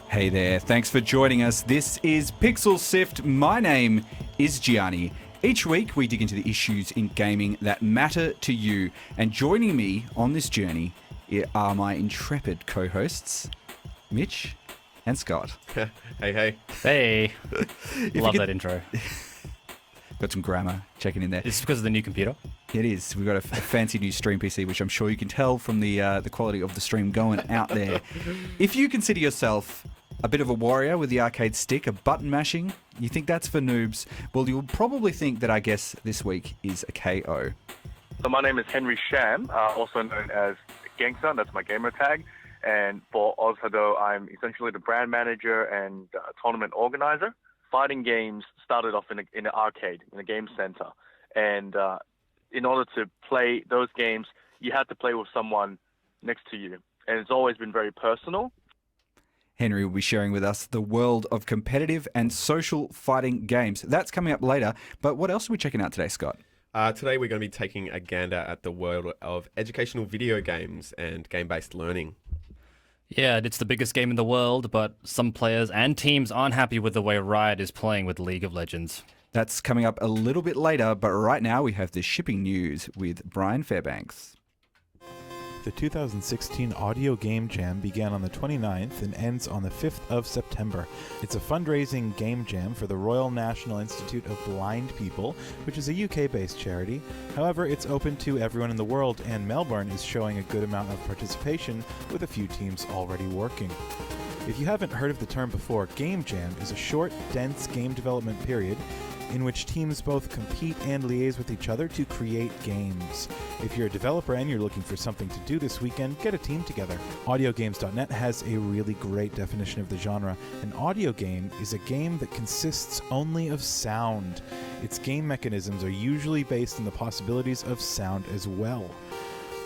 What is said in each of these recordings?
Hey there, thanks for joining us. This is Pixel Sift. My name is Gianni. Each week we dig into the issues in gaming that matter to you. And joining me on this journey are my intrepid co-hosts, Mitch and Scott. Hey. Hey. Love that intro. Got some grammar checking in there. It's because of the new computer. It is. We've got a fancy new stream PC, which I'm sure you can tell from the quality of the stream going out there. If you consider yourself a bit of a warrior with the arcade stick, a button mashing, you think that's for noobs, well, you'll probably think that, I guess, this week is a KO. So my name is Henry Sham, also known as Genxa, that's my gamer tag. And for OzHadou, I'm essentially the brand manager and tournament organizer. Fighting games started off in an arcade, in a game center. And in order to play those games, you had to play with someone next to you. And it's always been very personal. Henry will be sharing with us the world of competitive and social fighting games. That's coming up later. But what else are we checking out today, Scott? Today we're going to be taking a gander at the world of educational video games and game-based learning. Yeah, it's the biggest game in the world, but some players and teams aren't happy with the way Riot is playing with League of Legends. That's coming up a little bit later, but right now we have the shipping news with Brian Fairbanks. The 2016 Audio Game Jam began on the 29th and ends on the 5th of September. It's a fundraising game jam for the Royal National Institute of Blind People, which is a UK-based charity. However, it's open to everyone in the world, and Melbourne is showing a good amount of participation, with a few teams already working. If you haven't heard of the term before, Game Jam is a short, dense game development period in which teams both compete and liaise with each other to create games. If you're a developer and you're looking for something to do this weekend, get a team together. AudioGames.net has a really great definition of the genre. An audio game is a game that consists only of sound. Its game mechanisms are usually based on the possibilities of sound as well.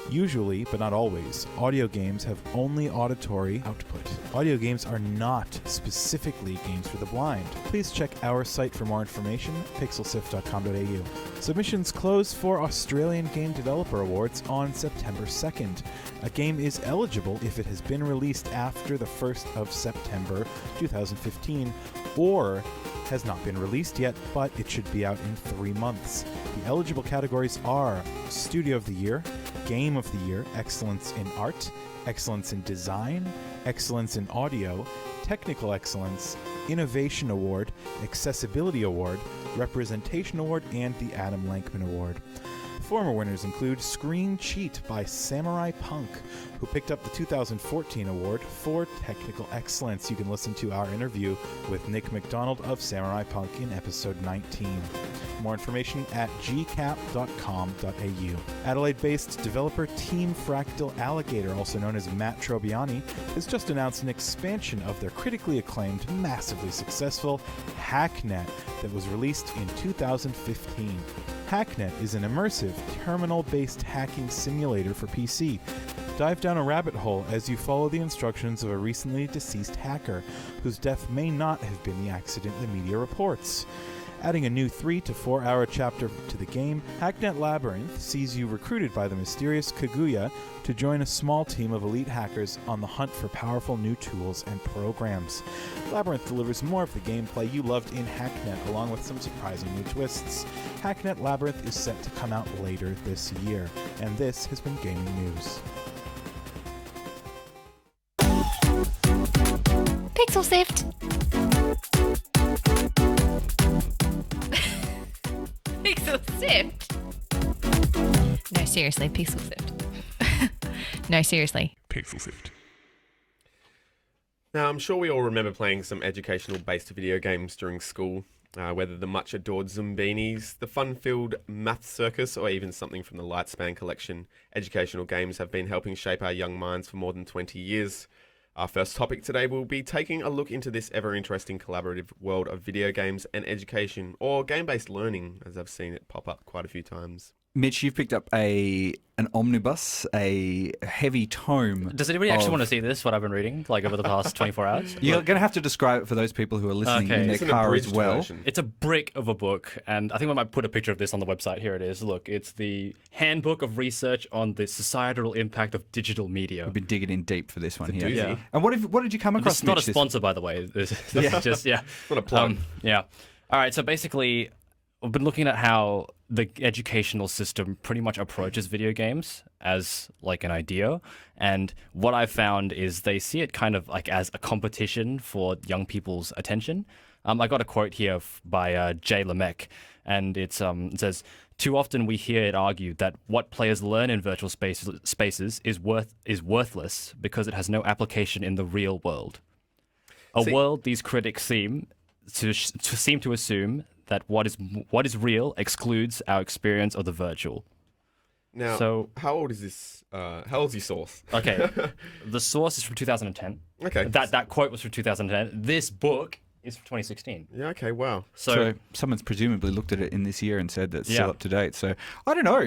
Usually, but not always, audio games have only auditory output. Audio games are not specifically games for the blind. Please check our site for more information, pixelsift.com.au. Submissions close for Australian Game Developer Awards on September 2nd. A game is eligible if it has been released after the 1st of September 2015, or has not been released yet, but it should be out in 3 months. The eligible categories are Studio of the Year, Game of the Year, Excellence in Art, Excellence in Design, Excellence in Audio, Technical Excellence, Innovation Award, Accessibility Award, Representation Award, and the Adam Lankman Award. Former winners include Screen Cheat by Samurai Punk, who picked up the 2014 award for Technical Excellence. You can listen to our interview with Nick McDonald of Samurai Punk in episode 19. More information at gcap.com.au. Adelaide-based developer Team Fractal Alligator, also known as Matt Trobiani, has just announced an expansion of their critically acclaimed, massively successful Hacknet that was released in 2015. Hacknet is an immersive, terminal-based hacking simulator for PC. Dive down a rabbit hole as you follow the instructions of a recently deceased hacker, whose death may not have been the accident the media reports. Adding a new 3 to 4 hour chapter to the game, Hacknet Labyrinth sees you recruited by the mysterious Kaguya to join a small team of elite hackers on the hunt for powerful new tools and programs. Labyrinth delivers more of the gameplay you loved in Hacknet, along with some surprising new twists. Hacknet Labyrinth is set to come out later this year, and this has been Gaming News. Pixel Sift. Pixel Sift. No, seriously, Pixel Sift. No, seriously. Pixel Sift. Now, I'm sure we all remember playing some educational-based video games during school, whether the much-adored Zumbinis, the fun-filled Math Circus, or even something from the Lightspan collection. Educational games have been helping shape our young minds for more than 20 years. Our first topic today will be taking a look into this ever-interesting collaborative world of video games and education, or game-based learning, as I've seen it pop up quite a few times. Mitch, you've picked up an omnibus, a heavy tome. Does anybody actually want to see this, what I've been reading, like over the past 24 hours? You're going to have to describe it for those people who are listening Okay. in It's their an car as abridged well. version. It's a brick of a book, and I think we might put a picture of this on the website. Here it is. Look, it's the Handbook of Research on the Societal Impact of Digital Media. We've been digging in deep for this one here. doozy. Yeah. And what did you come across? This is not a Mitch, this- sponsor, by the way. This is just, yeah. Not a plug. Yeah. All right, so basically, I've been looking at how the educational system pretty much approaches video games as like an idea. And what I've found is they see it kind of like as a competition for young people's attention. I got a quote here by Jay Lamech, and it says, "Too often we hear it argued that what players learn in virtual spaces is worthless because it has no application in the real world. A world these critics seem to assume that what is real excludes our experience of the virtual." Now, So- how old is this? How old's your source? Okay, the source is from 2010. Okay. That quote was from 2010. This book is from 2016. Yeah, okay, wow. So someone's presumably looked at it in this year and said that it's still Yeah. up to date. So I don't know.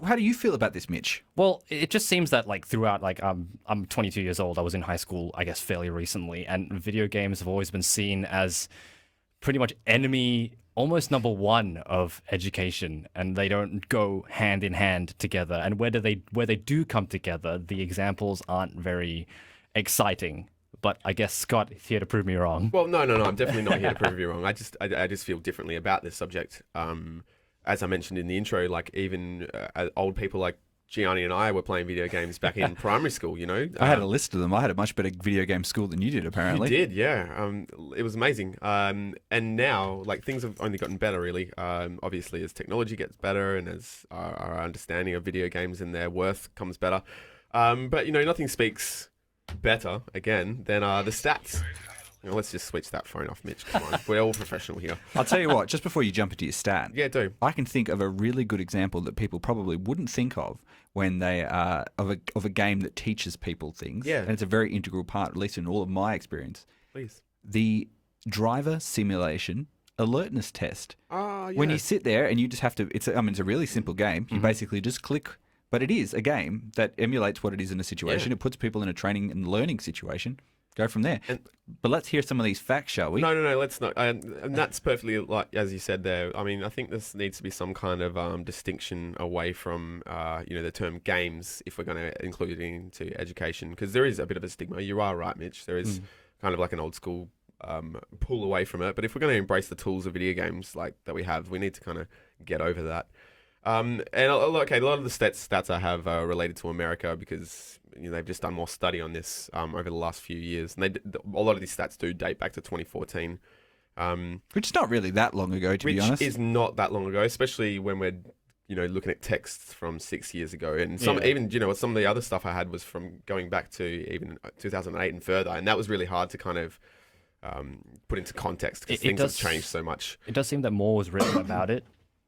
How do you feel about this, Mitch? Well, it just seems that like throughout, like I'm 22 years old. I was in high school, I guess, fairly recently, and video games have always been seen as pretty much enemy, almost number one of education, and they don't go hand in hand together. And where they do come together, the examples aren't very exciting. But I guess Scott is here to prove me wrong. Well, no, I'm definitely not here to prove you wrong. I just feel differently about this subject. As I mentioned in the intro, like even old people like Gianni and I were playing video games back in primary school, you know? I had a list of them. I had a much better video game school than you did, apparently. You did, yeah. It was amazing. And now, like, things have only gotten better, really. Obviously, as technology gets better and as our understanding of video games and their worth comes better. But, you know, nothing speaks better, again, than the stats. You know, let's just switch that phone off, Mitch. Come on. We're all professional here. I'll tell you what, just before you jump into your stat, Yeah, do. I can think of a really good example that people probably wouldn't think of when they of a game that teaches people things. Yeah. And it's a very integral part, at least in all of my experience. Please. The driver simulation alertness test. Ah, yeah. When you sit there and you just have to, it's a really simple game. You basically just click, but it is a game that emulates what it is in a situation. Yeah. It puts people in a training and learning situation. Go from there. And- But let's hear some of these facts, shall we? No, let's not. And that's perfectly like as you said there. I mean, I think this needs to be some kind of distinction away from the term games if we're going to include it into education, because there is a bit of a stigma. You are right, Mitch. There is kind of like an old school pull away from it. But if we're going to embrace the tools of video games like that we have, we need to kind of get over that. And okay, a lot of the stats I have are related to America because they've just done more study on this over the last few years, and a lot of these stats do date back to 2014, Which is not really that long ago, to be honest. which is not that long ago, especially when we're looking at texts from 6 years ago, and some of the other stuff I had was from going back to even 2008 and further, and that was really hard to kind of put into context because things have changed so much. It does seem that more was written about it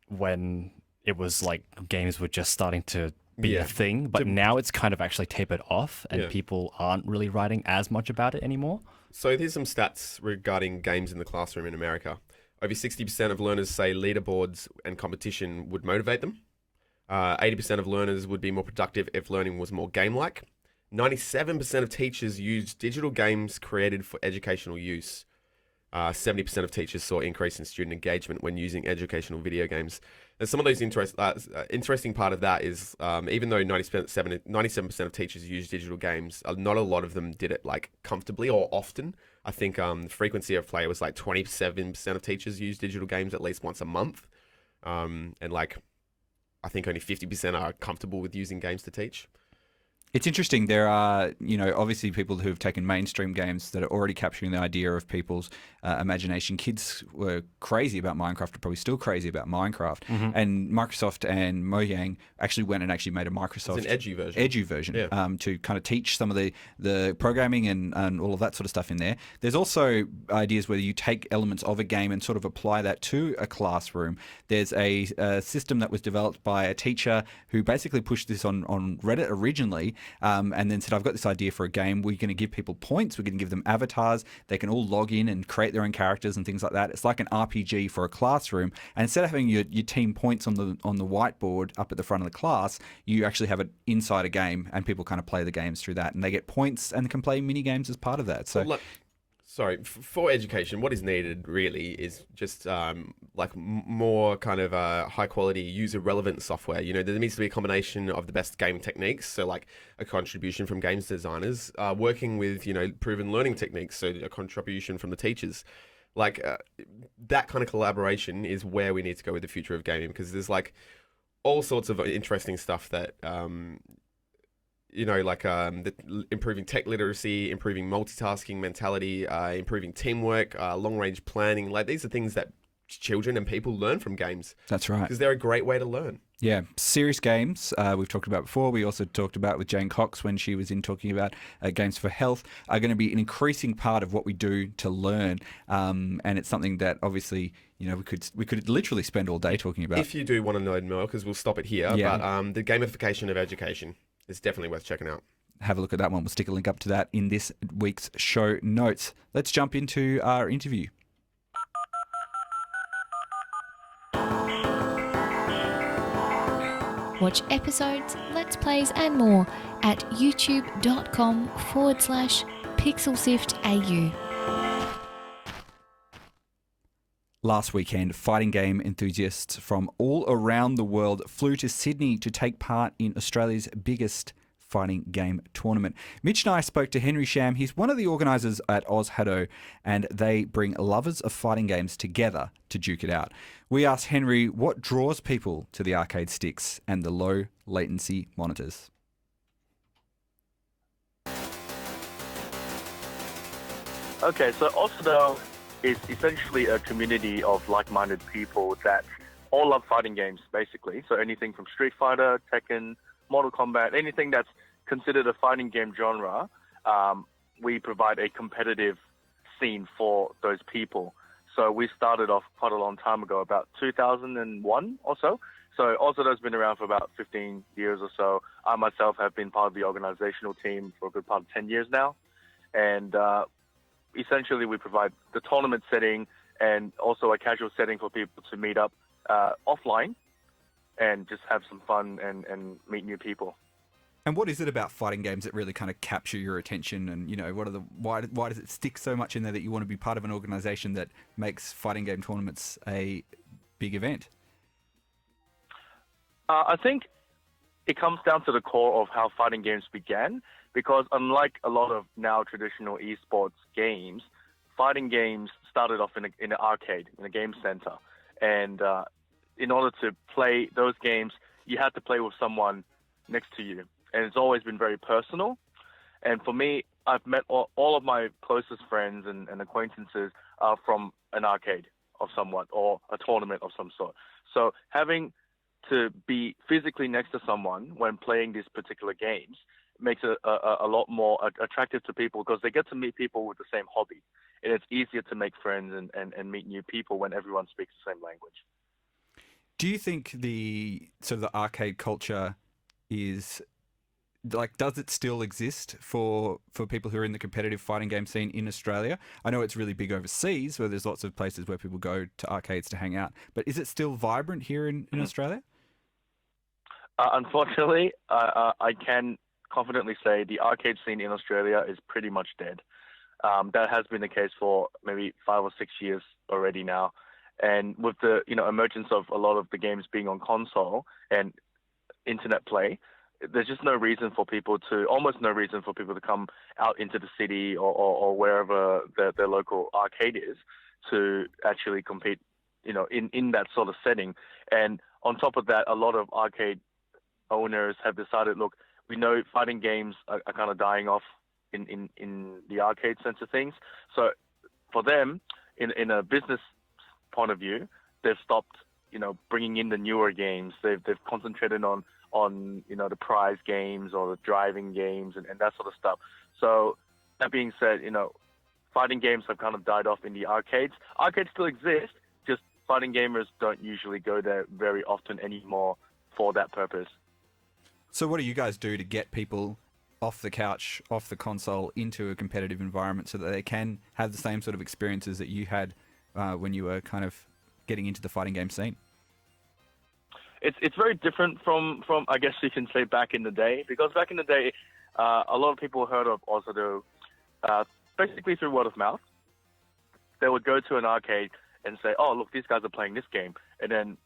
when it was like games were just starting to be a thing, but now it's kind of actually tapered off and people aren't really writing as much about it anymore. So here's some stats regarding games in the classroom in America. Over 60% of learners say leaderboards and competition would motivate them. 80% of learners would be more productive if learning was more game-like. 97% of teachers used digital games created for educational use. 70% of teachers saw increase in student engagement when using educational video games. And some of those interesting part of that is even though 97% of teachers use digital games, not a lot of them did it like comfortably or often. I think the frequency of play was like 27% of teachers use digital games at least once a month. And like, I think only 50% are comfortable with using games to teach. It's interesting. There are, obviously people who have taken mainstream games that are already capturing the idea of people's imagination. Kids were crazy about Minecraft, are probably still crazy about Minecraft. And Microsoft and Mojang actually went and actually made a Microsoft... It's an edgy version. To kind of teach some of the programming and all of that sort of stuff in there. There's also ideas where you take elements of a game and sort of apply that to a classroom. There's a system that was developed by a teacher who basically pushed this on Reddit originally, and then said, I've got this idea for a game. We're going to give people points. We're going to give them avatars. They can all log in and create their own characters and things like that. It's like an RPG for a classroom. And instead of having your team points on the whiteboard up at the front of the class, you actually have it inside a game, and people kind of play the games through that. And they get points and can play mini games as part of that. So. For education, what is needed really is just more kind of high quality user relevant software. You know, there needs to be a combination of the best game techniques, so like a contribution from games designers, working with, you know, proven learning techniques, so a contribution from the teachers. Like that kind of collaboration is where we need to go with the future of gaming, because there's like all sorts of interesting stuff that improving tech literacy, improving multitasking mentality, improving teamwork, long-range planning. Like, these are things that children and people learn from games. That's right. Because they're a great way to learn. Yeah, serious games we've talked about before. We also talked about with Jane Cox when she was in talking about games for health are going to be an increasing part of what we do to learn. And it's something that obviously, you know, we could literally spend all day talking about. If you do want to know more, because we'll stop it here, Yeah. but the gamification of education is definitely worth checking out. Have a look at that one. We'll stick a link up to that in this week's show notes. Let's jump into our interview. Watch episodes, Let's Plays and more at youtube.com/PixelSiftAU. Last weekend, fighting game enthusiasts from all around the world flew to Sydney to take part in Australia's biggest fighting game tournament. Mitch and I spoke to Henry Sham. He's one of the organisers at OzHadou, and they bring lovers of fighting games together to duke it out. We asked Henry what draws people to the arcade sticks and the low latency monitors. Okay, so OzHadou is essentially a community of like-minded people that all love fighting games, basically. So anything from Street Fighter, Tekken, Mortal Kombat, anything that's considered a fighting game genre, we provide a competitive scene for those people. So we started off quite a long time ago, about 2001 or so. So OzHadou's been around for about 15 years or so. I myself have been part of the organizational team for a good part of 10 years now. And essentially we provide the tournament setting and also a casual setting for people to meet up offline and just have some fun and meet new people. And what is it about fighting games that really kind of capture your attention? And, you know, why does it stick so much in there that you want to be part of an organisation that makes fighting game tournaments a big event? I think it comes down to the core of how fighting games began, because unlike a lot of now traditional esports games, fighting games started off in an arcade, in a game center. And in order to play those games, you had to play with someone next to you. And it's always been very personal. And for me, I've met all of my closest friends and acquaintances from an arcade of somewhat or a tournament of some sort. So having to be physically next to someone when playing these particular games makes it a lot more attractive to people, because they get to meet people with the same hobby. And it's easier to make friends and meet new people when everyone speaks the same language. Do you think the sort of the arcade culture is... like, does it still exist for people who are in the competitive fighting game scene in Australia? I know it's really big overseas, where there's lots of places where people go to arcades to hang out. But is it still vibrant here in Australia? Unfortunately, I can confidently say the arcade scene in Australia is pretty much dead. That has been the case for maybe 5 or 6 years already now. And with the emergence of a lot of the games being on console and internet play, there's just almost no reason for people to come out into the city or wherever their local arcade is to actually compete, in that sort of setting. And on top of that, a lot of arcade owners have decided, look, we know fighting games are kind of dying off in the arcade sense of things. So for them, in a business point of view, they've stopped, bringing in the newer games. They've concentrated on the prize games or the driving games and that sort of stuff. So that being said, fighting games have kind of died off in the arcades. Arcades still exist, just fighting gamers don't usually go there very often anymore for that purpose. So what do you guys do to get people off the couch, off the console, into a competitive environment so that they can have the same sort of experiences that you had when you were kind of getting into the fighting game scene? It's very different from I guess you can say back in the day, because back in the day, a lot of people heard of OzHadou basically through word of mouth. They would go to an arcade and say, "Oh, look, these guys are playing this game," and then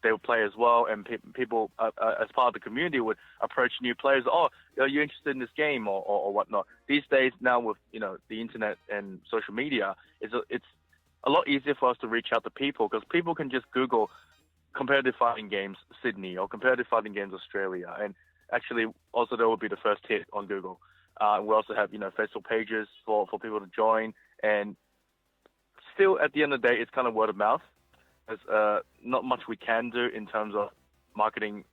they would play as well. And people, as part of the community, would approach new players. "Oh, are you interested in this game or whatnot?" These days, now with the internet and social media, it's a lot easier for us to reach out to people, because people can just Google competitive fighting games Sydney or competitive fighting games Australia, and actually also that would be the first hit on Google. We also have Facebook pages for people to join, and still at the end of the day it's kind of word of mouth. There's not much we can do in terms of marketing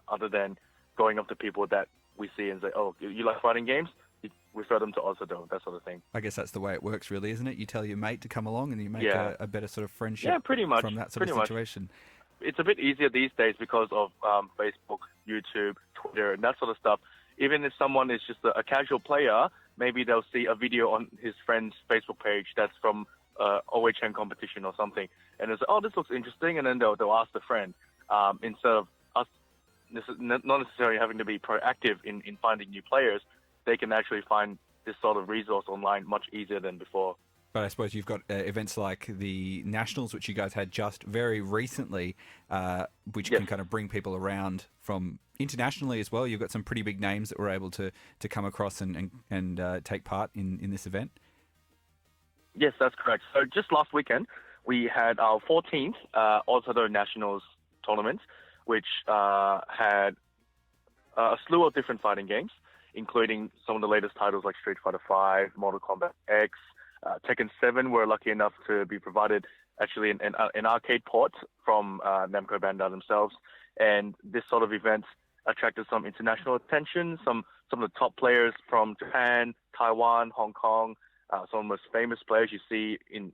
other than going up to people that we see and say, "Oh, you like fighting games?" You refer them to OzHadou, that sort of thing. I guess that's the way it works, really, isn't it? You tell your mate to come along and you make a better sort of friendship pretty much, from that sort of situation. It's a bit easier these days because of Facebook, YouTube, Twitter, and that sort of stuff. Even if someone is just a casual player, maybe they'll see a video on his friend's Facebook page that's from OHN competition or something, and they'll say, "Oh, this looks interesting," and then they'll ask the friend, instead of us not necessarily having to be proactive in finding new players. They can actually find this sort of resource online much easier than before. But I suppose you've got events like the Nationals, which you guys had just very recently, which can kind of bring people around from internationally as well. You've got some pretty big names that were able to come across and take part in this event. Yes, that's correct. So just last weekend, we had our 14th OzHadou Nationals tournament, which had a slew of different fighting games, including some of the latest titles like Street Fighter V, Mortal Kombat X, Tekken 7. We're lucky enough to be provided actually an arcade port from Namco Bandai themselves. And this sort of event attracted some international attention. Some of the top players from Japan, Taiwan, Hong Kong, some of the most famous players you see in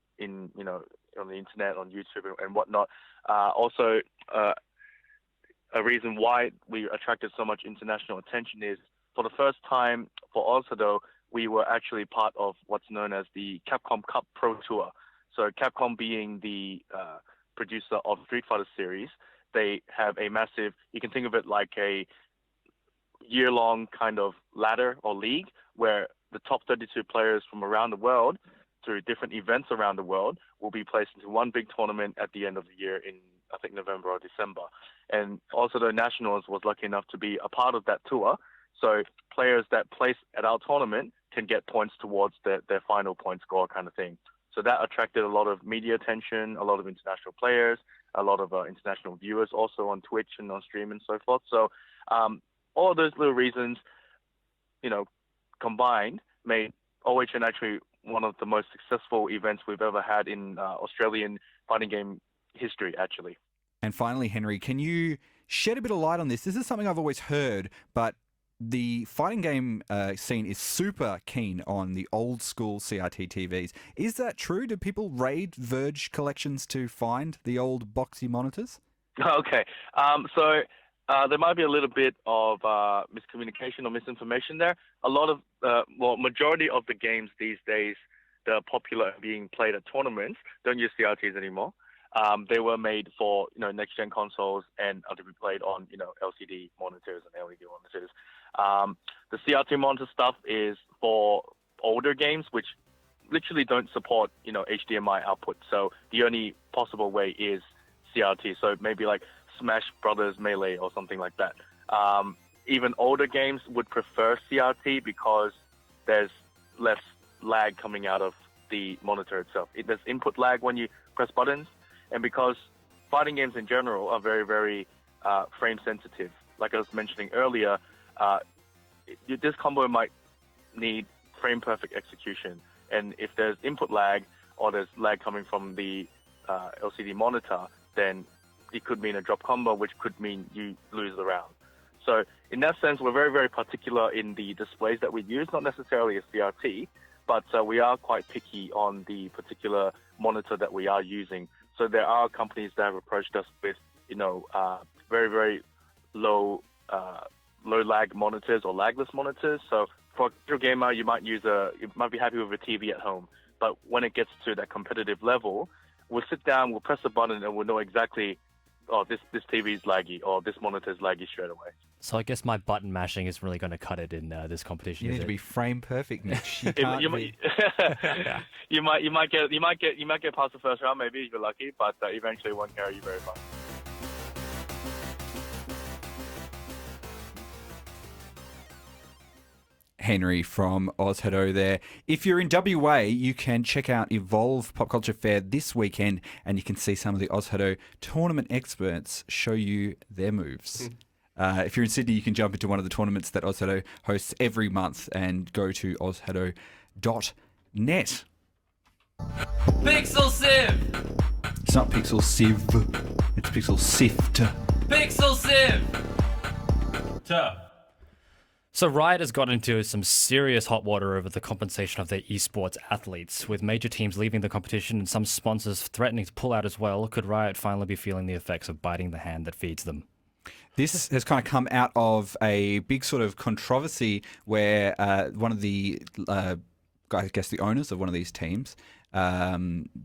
on the internet, on YouTube and whatnot. Also, a reason why we attracted so much international attention is, for the first time for OzHadou, we were actually part of what's known as the Capcom Cup Pro Tour. So Capcom being the producer of Street Fighter series, they have a massive, you can think of it like a year-long kind of ladder or league where the top 32 players from around the world through different events around the world will be placed into one big tournament at the end of the year in, I think, November or December. And also the Nationals was lucky enough to be a part of that tour. So players that place at our tournament can get points towards their final point score kind of thing. So that attracted a lot of media attention, a lot of international players, a lot of international viewers also on Twitch and on stream and so forth. So all of those little reasons, combined made OHN actually one of the most successful events we've ever had in Australian fighting game history, actually. And finally, Henry, can you shed a bit of light on this? This is something I've always heard, but the fighting game scene is super keen on the old school CRT TVs. Is that true? Do people raid Verge collections to find the old boxy monitors? Okay. So there might be a little bit of miscommunication or misinformation there. A lot of, majority of the games these days that are popular being played at tournaments don't use CRTs anymore. They were made for next-gen consoles and are to be played on LCD monitors and LED monitors. The CRT monitor stuff is for older games, which literally don't support HDMI output. So the only possible way is CRT. So maybe like Smash Brothers Melee or something like that. Even older games would prefer CRT because there's less lag coming out of the monitor itself. There's input lag when you press buttons. And because fighting games in general are very, very frame sensitive, like I was mentioning earlier, this combo might need frame perfect execution. And if there's input lag or there's lag coming from the LCD monitor, then it could mean a drop combo, which could mean you lose the round. So in that sense, we're very, very particular in the displays that we use, not necessarily a CRT, but we are quite picky on the particular monitor that we are using. So there are companies that have approached us with, very, very low low lag monitors or lagless monitors. So for a casual gamer, you might be happy with a TV at home. But when it gets to that competitive level, we'll sit down, we'll press a button, and we'll know exactly, oh, this TV is laggy, or this monitor is laggy straight away. So I guess my button mashing is really going to cut it in this competition. You is need to it? be frame perfect, Mitch. You can't be... you might get past the first round, maybe if you're lucky, but eventually it won't carry you very far. Henry from OzHadou there. If you're in WA, you can check out Evolve Pop Culture Fair this weekend, and you can see some of the OzHadou tournament experts show you their moves. If you're in Sydney, you can jump into one of the tournaments that OzHadou hosts every month and go to ozhadou.net. Pixel Sieve! It's not Pixel Sieve, it's Pixel Sift. Pixel Sieve! So Riot has got into some serious hot water over the compensation of their esports athletes, with major teams leaving the competition and some sponsors threatening to pull out as well. Could Riot finally be feeling the effects of biting the hand that feeds them? This has kind of come out of a big sort of controversy where one of the, I guess the owners of one of these teams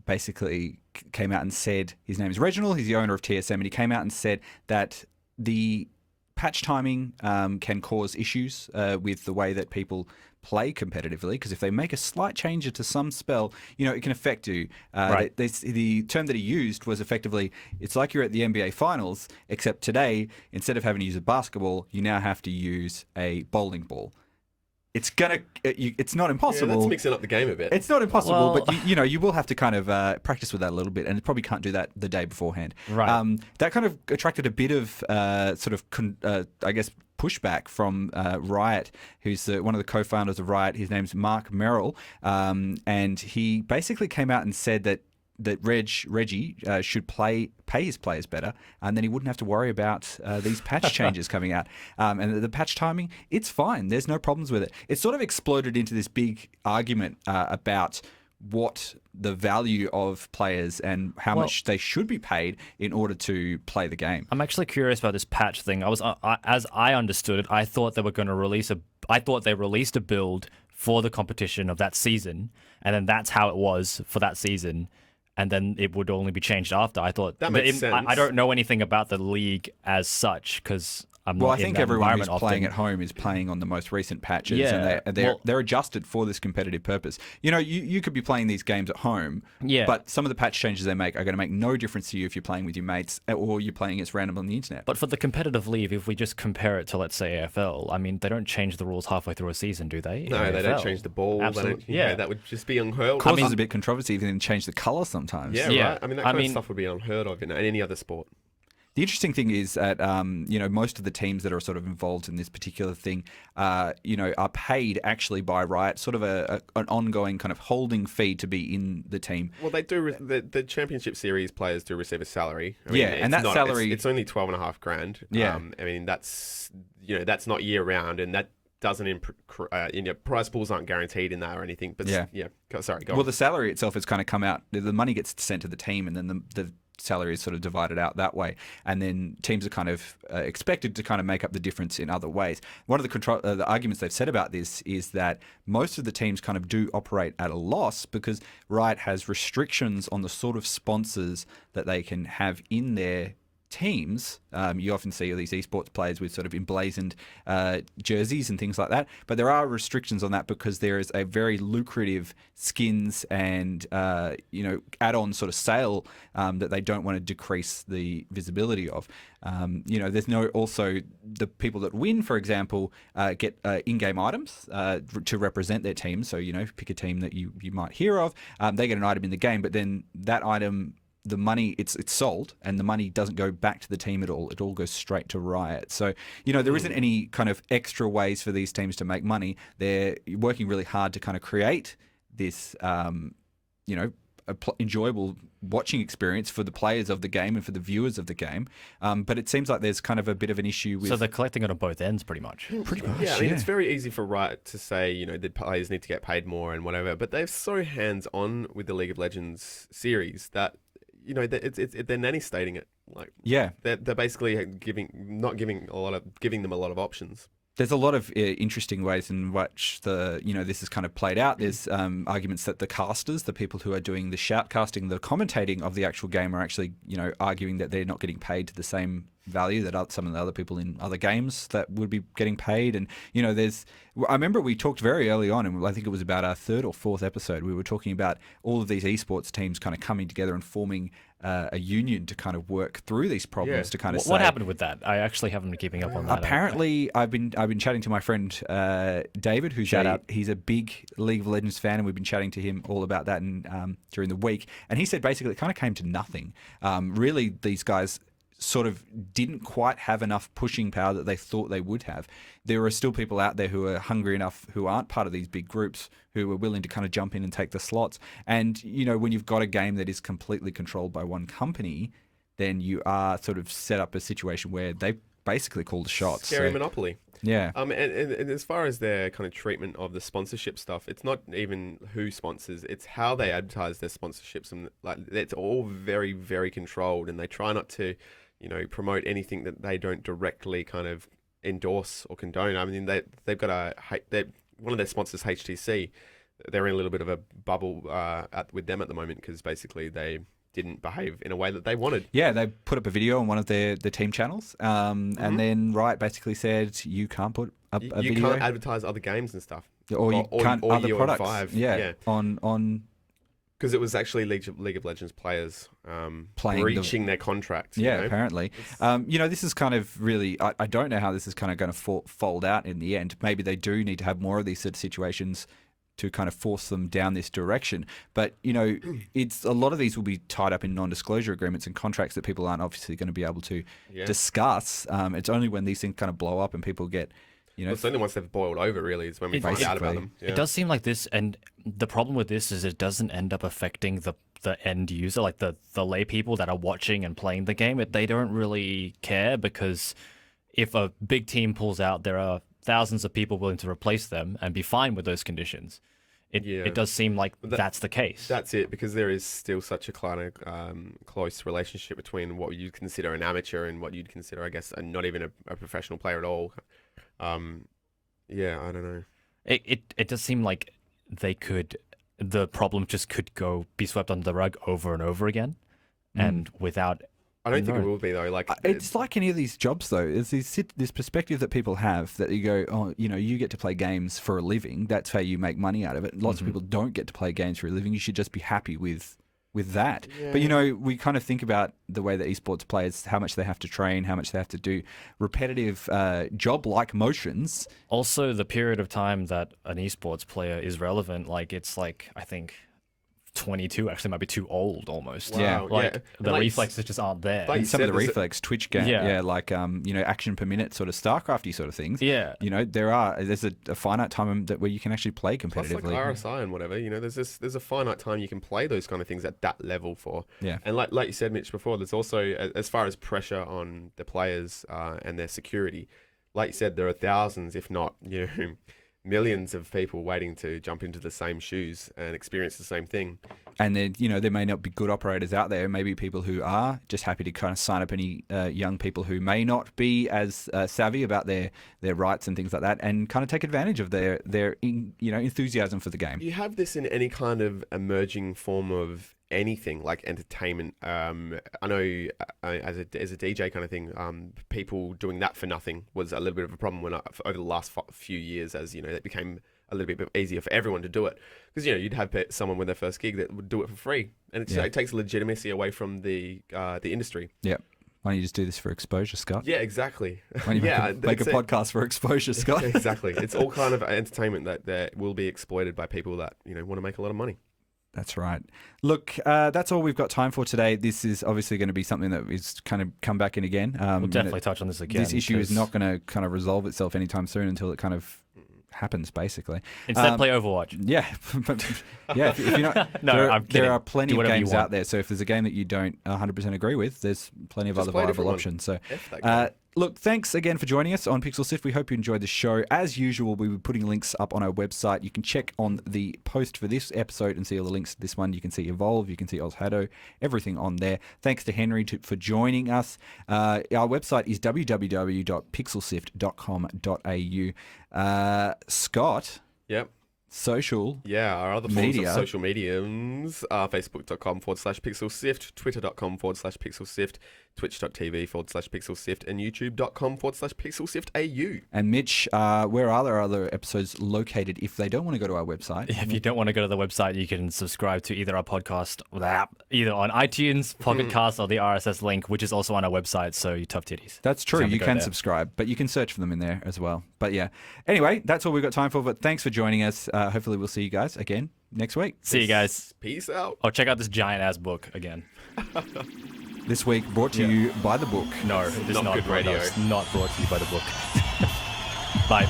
basically came out and said, his name is Reginald, he's the owner of TSM, and he came out and said that the patch timing can cause issues with the way that people play competitively, because if they make a slight change to some spell, it can affect you. Right. The term that he used was effectively, it's like you're at the NBA Finals, except today, instead of having to use a basketball, you now have to use a bowling ball. It's not impossible. Yeah, that's mixing up the game a bit. It's not impossible, Well, but you will have to kind of practice with that a little bit, and probably can't do that the day beforehand. Right. That kind of attracted a bit of I guess, pushback from Riot, who's one of the co-founders of Riot. His name's Mark Merrill, and he basically came out and said that Reggie should pay his players better, and then he wouldn't have to worry about these patch changes coming out. And the patch timing, it's fine. There's no problems with it. It sort of exploded into this big argument about what the value of players and how much they should be paid in order to play the game. I'm actually curious about this patch thing. As I understood it, I thought they were going to release they released a build for the competition of that season, and then that's how it was for that season. And then it would only be changed after. I thought that makes sense. I don't know anything about the league as such because I'm not Well, I in think that everyone who's environment playing often. at home is playing on the most recent patches, Yeah, and they're adjusted for this competitive purpose. You could be playing these games at home, Yeah. but some of the patch changes they make are going to make no difference to you if you're playing with your mates or you're playing against random on the internet. But for the competitive league, if we just compare it to, let's say, AFL, I mean, they don't change the rules halfway through a season, do they? No, In they don't AFL? change the ball. Absolutely. They don't, that would just be unheard of. Causes a bit controversy, even change the colour sometimes. Yeah, right. I mean, that kind of stuff would be unheard of in any other sport. The interesting thing is that most of the teams that are sort of involved in this particular thing, are paid actually by Riot, sort of an ongoing kind of holding fee to be in the team. Well, they do. The championship series players do receive a salary. I mean, and that salary it's only $12.5 grand. Yeah. I mean that's not year round, and that doesn't prize pools aren't guaranteed in that or anything. But yeah. Sorry, go on. Well, the salary itself has kind of come out. The money gets sent to the team, and then the salary is sort of divided out that way, and then teams are kind of expected to kind of make up the difference in other ways. One of the arguments they've said about this is that most of the teams kind of do operate at a loss because Riot has restrictions on the sort of sponsors that they can have in their teams. You often see all these esports players with sort of emblazoned jerseys and things like that, but there are restrictions on that because there is a very lucrative skins and add-on sort of sale that they don't want to decrease the visibility of. There's also the people that win, for example, get in-game items to represent their team. So pick a team that you might hear of. They get an item in the game, but then that item, the money, it's sold, and the money doesn't go back to the team at all. It all goes straight to Riot. So, there isn't any kind of extra ways for these teams to make money. They're working really hard to kind of create this, enjoyable watching experience for the players of the game and for the viewers of the game. But it seems like there's kind of a bit of an issue with... So they're collecting it on both ends, pretty much. Yeah, I mean, it's very easy for Riot to say, the players need to get paid more and whatever, but they're so hands-on with the League of Legends series that they're nanny stating it. Like, Yeah. they're basically giving them a lot of options. There's a lot of interesting ways in which this is kind of played out. There's arguments that the casters, the people who are doing the shoutcasting, the commentating of the actual game, are actually arguing that they're not getting paid to the same value that some of the other people in other games that would be getting paid. And I remember we talked very early on, and I think it was about our third or fourth episode, we were talking about all of these esports teams kind of coming together and forming a union to kind of work through these problems. To kind of what happened with that? I actually haven't been keeping up on that. Apparently, I've been chatting to my friend David, who's he's a big League of Legends fan, and we've been chatting to him all about that during the week. And he said basically it kind of came to nothing. Really, these guys sort of didn't quite have enough pushing power that they thought they would have. There are still people out there who are hungry enough, who aren't part of these big groups, who are willing to kind of jump in and take the slots. And, when you've got a game that is completely controlled by one company, then you are sort of set up a situation where they basically call the shots. Scary monopoly. Yeah. And as far as their kind of treatment of the sponsorship stuff, it's not even who sponsors, it's how they advertise their sponsorships. And it's all very, very controlled, and they try not to promote anything that they don't directly kind of endorse or condone. I mean, they've got one of their sponsors, HTC. They're in a little bit of a bubble with them at the moment because basically they didn't behave in a way that they wanted. Yeah, they put up a video on one of the team channels, and then Riot basically said you can't put up a video. You can't advertise other games and stuff, or you can't other products. 5. Yeah, on. Because it was actually League of Legends players breaching their contract. Yeah, apparently. This is kind of really... I don't know how this is kind of going to fold out in the end. Maybe they do need to have more of these sort of situations to kind of force them down this direction. But, it's a lot of these will be tied up in non-disclosure agreements and contracts that people aren't obviously going to be able to discuss. It's only when these things kind of blow up and people get... it's only once they've boiled over, really, is when we find out about them. Yeah. It does seem like this, and the problem with this is it doesn't end up affecting the end user, like the lay people that are watching and playing the game. They don't really care, because if a big team pulls out, there are thousands of people willing to replace them and be fine with those conditions. It does seem like that's the case. That's it, because there is still such a kind of close relationship between what you'd consider an amateur and what you'd consider, I guess, not even a professional player at all. I don't know. It does seem like the problem just could be swept under the rug over and over again, and without. I don't think it will be though. Like it's like any of these jobs though. It's this perspective that people have that you go, oh, you get to play games for a living. That's how you make money out of it. Lots of people don't get to play games for a living. You should just be happy with that. Yeah. But we kind of think about the way that esports players, how much they have to train, how much they have to do repetitive job-like motions. Also, the period of time that an esports player is relevant, it's I think 22 actually might be too old almost. Wow. Yeah. The reflexes just aren't there. And some of the reflex Twitch game, action per minute sort of StarCrafty sort of things. Yeah. There's a finite time where you can actually play competitively. Plus RSI and whatever, there's a finite time you can play those kind of things at that level for. Yeah. And like you said, Mitch, before, there's also, as far as pressure on the players and their security, like you said, there are thousands, if not, millions of people waiting to jump into the same shoes and experience the same thing. And then, there may not be good operators out there. Maybe people who are just happy to kind of sign up any young people who may not be as savvy about their rights and things like that, and kind of take advantage of their enthusiasm for the game. You have this in any kind of emerging form of anything like entertainment. I know as a DJ kind of thing, people doing that for nothing was a little bit of a problem over the last few years, as it became a little bit easier for everyone to do it, because you'd have someone with their first gig that would do it for free, and it takes legitimacy away from the industry. Yeah. Why don't you just do this for exposure, Scott? Yeah, exactly. Why don't you make a podcast for exposure, Scott? Exactly. It's all kind of entertainment that will be exploited by people that want to make a lot of money. That's right. Look, that's all we've got time for today. This is obviously going to be something that is kind of come back in again. We'll definitely touch on this again. This issue is not going to kind of resolve itself anytime soon until it kind of happens, basically. Instead, play Overwatch. Yeah. If you're not, no, I'm kidding. There are plenty of games out there. So if there's a game that you don't 100% agree with, there's plenty of other viable options. So look, thanks again for joining us on Pixel Sift. We hope you enjoyed the show. As usual, we'll be putting links up on our website. You can check on the post for this episode and see all the links to this one. You can see Evolve, you can see OzHadou, everything on there. Thanks to Henry for joining us. Our website is www.pixelsift.com.au. Scott. Yep. Social. Yeah, our other forms media. of social mediums are facebook.com/pixelsift, twitter.com/pixelsift, twitch.tv/pixelsift, and youtube.com/pixelsiftau. And Mitch, where are our other episodes located if they don't want to go to our website? If you don't want to go to the website, you can subscribe to either our podcast or the app, either on iTunes, Pocket Cast, or the RSS link, which is also on our website. So you tough titties. That's true. Time to You go can there. subscribe, but you can search for them in there as well. But yeah. Anyway, that's all we've got time for. But thanks for joining us. Hopefully we'll see you guys again next week. See you guys. Peace out. Oh, check out this giant ass book again. This week brought to you by the book. No, it is Not not good brought- no, radio. it's not brought to you by the book. Bye.